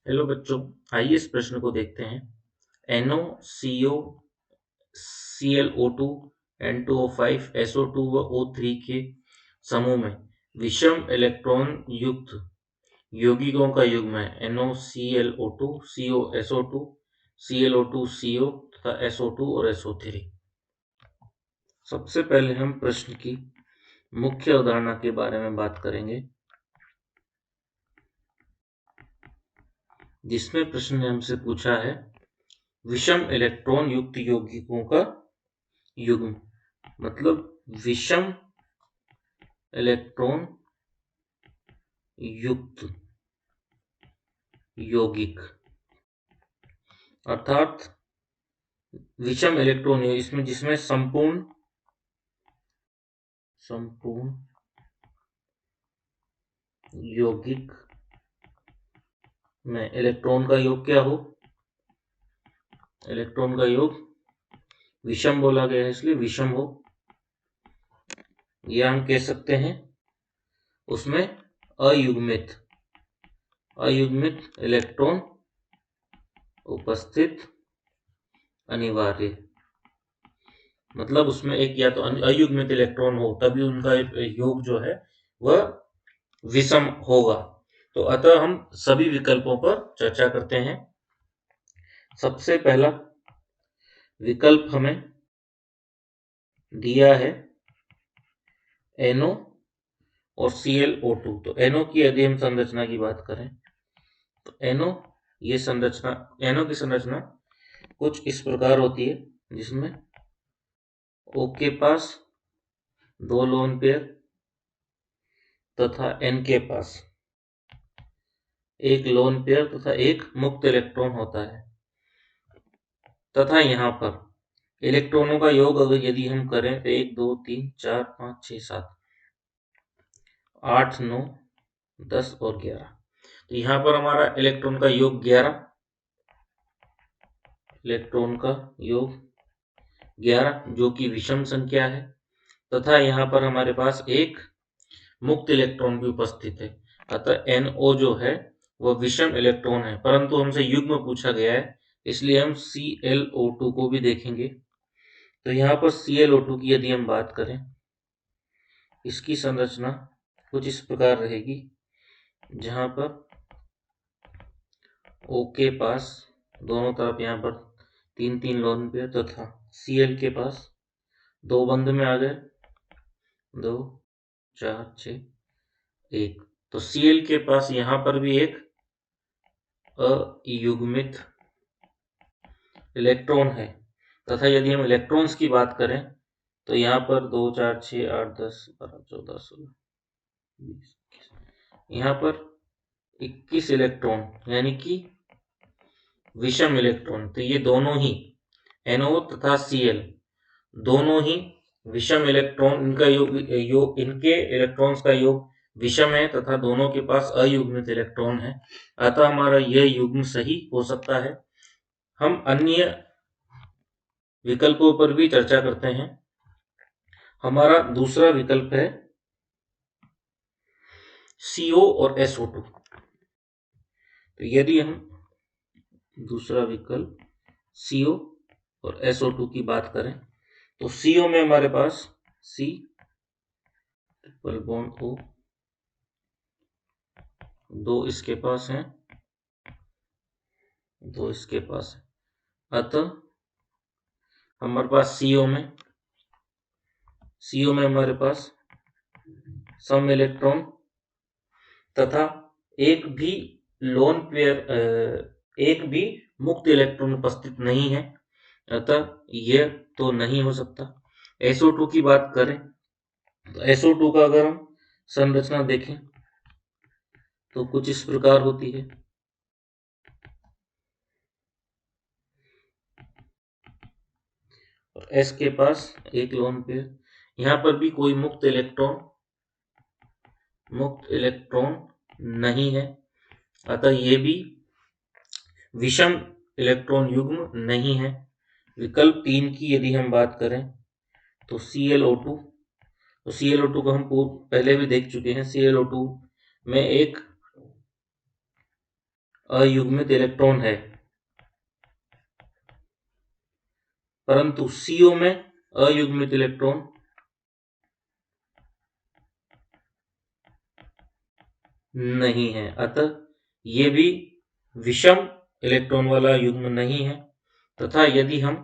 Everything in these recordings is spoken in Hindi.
हेलो बच्चों, आइए इस प्रश्न को देखते हैं। NO, CO, ClO2, N2O5, SO2 व O3 के समूह में विषम इलेक्ट्रॉन युक्त यौगिकों का युग्म है NOClO2, COSO2, ClO2CO तथा SO2 और SO3। सबसे पहले हम प्रश्न की मुख्य अवधारणा के बारे में बात करेंगे, जिसमें प्रश्न ने हमसे पूछा है विषम इलेक्ट्रॉन युक्त यौगिकों का युग्म, मतलब विषम इलेक्ट्रॉन युक्त यौगिक अर्थात विषम इलेक्ट्रॉन इसमें जिसमें संपूर्ण यौगिक में इलेक्ट्रॉन का योग क्या हो, इलेक्ट्रॉन का योग विषम बोला गया है इसलिए विषम हो, या हम कह सकते हैं उसमें अयुग्मित इलेक्ट्रॉन उपस्थित अनिवार्य, मतलब उसमें एक या तो अयुग्मित इलेक्ट्रॉन हो तभी उनका योग जो है वह विषम होगा। तो अतः हम सभी विकल्पों पर चर्चा करते हैं। सबसे पहला विकल्प हमें दिया है NO और ClO2। तो NO की यदि हम संरचना की बात करें तो NO की संरचना कुछ इस प्रकार होती है, जिसमें O के पास 2 लोन पेयर तथा N के पास एक लोन पेयर तथा एक मुक्त इलेक्ट्रॉन होता है, तथा यहाँ पर इलेक्ट्रॉनों का योग अगर यदि हम करें तो 1 2 3 4 5 6 7 8 9 10 और 11। तो यहाँ पर हमारा इलेक्ट्रॉन का योग 11, जो कि विषम संख्या है, तथा यहाँ पर हमारे पास एक मुक्त इलेक्ट्रॉन भी उपस्थित है। अतः NO जो है वह विषम इलेक्ट्रॉन है, परंतु हमसे युग्म पूछा गया है इसलिए हम ClO2 को भी देखेंगे। तो यहाँ पर ClO2 की यदि हम बात करें, इसकी संरचना कुछ इस प्रकार रहेगी, जहाँ पर O के पास दोनों तरफ यहाँ पर 3 लोन पेयर तथा Cl के पास 2 बंध में आ गए 2 4 6 1। तो Cl के पास यहाँ पर भी एक अयुग्मित इलेक्ट्रॉन है, तथा यदि हम इलेक्ट्रॉन्स की बात करें तो यहाँ पर 2 4 6 8 10 12 14 16 20 यहाँ पर 21 इलेक्ट्रॉन यानी कि विषम इलेक्ट्रॉन। तो ये दोनों ही NO तथा Cl दोनों ही विषम इलेक्ट्रॉन, इनके इलेक्ट्रॉन्स का योग विषम है तथा दोनों के पास अयुग्मित इलेक्ट्रॉन है, अतः हमारा यह युग्म सही हो सकता है। हम अन्य विकल्पों पर भी चर्चा करते हैं। हमारा दूसरा विकल्प है CO और SO2। तो यदि हम दूसरा विकल्प CO और SO2 की बात करें तो CO में हमारे पास C ट्रिपल बॉन्ड O, 2 इसके पास हैं 2 इसके पास है, अतः हमारे पास CO में हमारे पास सम इलेक्ट्रॉन तथा एक भी लोन पेयर, एक भी मुक्त इलेक्ट्रॉन उपस्थित नहीं है, अतः यह तो नहीं हो सकता। SO2 की बात करें तो SO2 का अगर हम संरचना देखें तो कुछ इस प्रकार होती है, और S के पास एक लोन पेयर, यहाँ पर भी कोई मुक्त इलेक्ट्रॉन नहीं है, अतः ये भी विषम इलेक्ट्रॉन युग्म नहीं है। विकल्प 3 की यदि हम बात करें तो ClO2, तो ClO2 को हम पहले भी देख चुके हैं। ClO2 में एक अयुग्मित इलेक्ट्रॉन है, परंतु CO में अयुग्मित इलेक्ट्रॉन नहीं है, अतः ये भी विषम इलेक्ट्रॉन वाला युग्म नहीं है। तथा यदि हम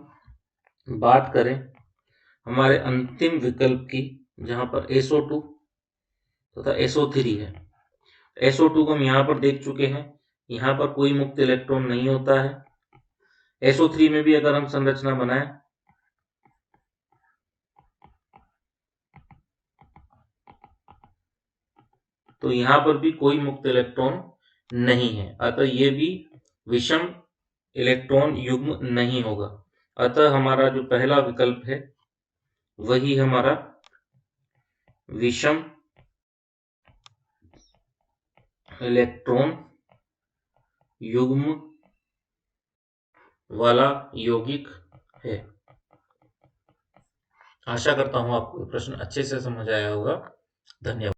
बात करें हमारे अंतिम विकल्प की, जहां पर SO2 तथा SO3 है, SO2 को हम यहां पर देख चुके हैं, यहां पर कोई मुक्त इलेक्ट्रॉन नहीं होता है। SO3 में भी अगर हम संरचना बनाएं तो यहां पर भी कोई मुक्त इलेक्ट्रॉन नहीं है, अतः ये भी विषम इलेक्ट्रॉन युग्म नहीं होगा। अतः हमारा जो पहला विकल्प है वही हमारा विषम इलेक्ट्रॉन युग्म वाला यौगिक है। आशा करता हूं आपको प्रश्न अच्छे से समझ आया होगा। धन्यवाद।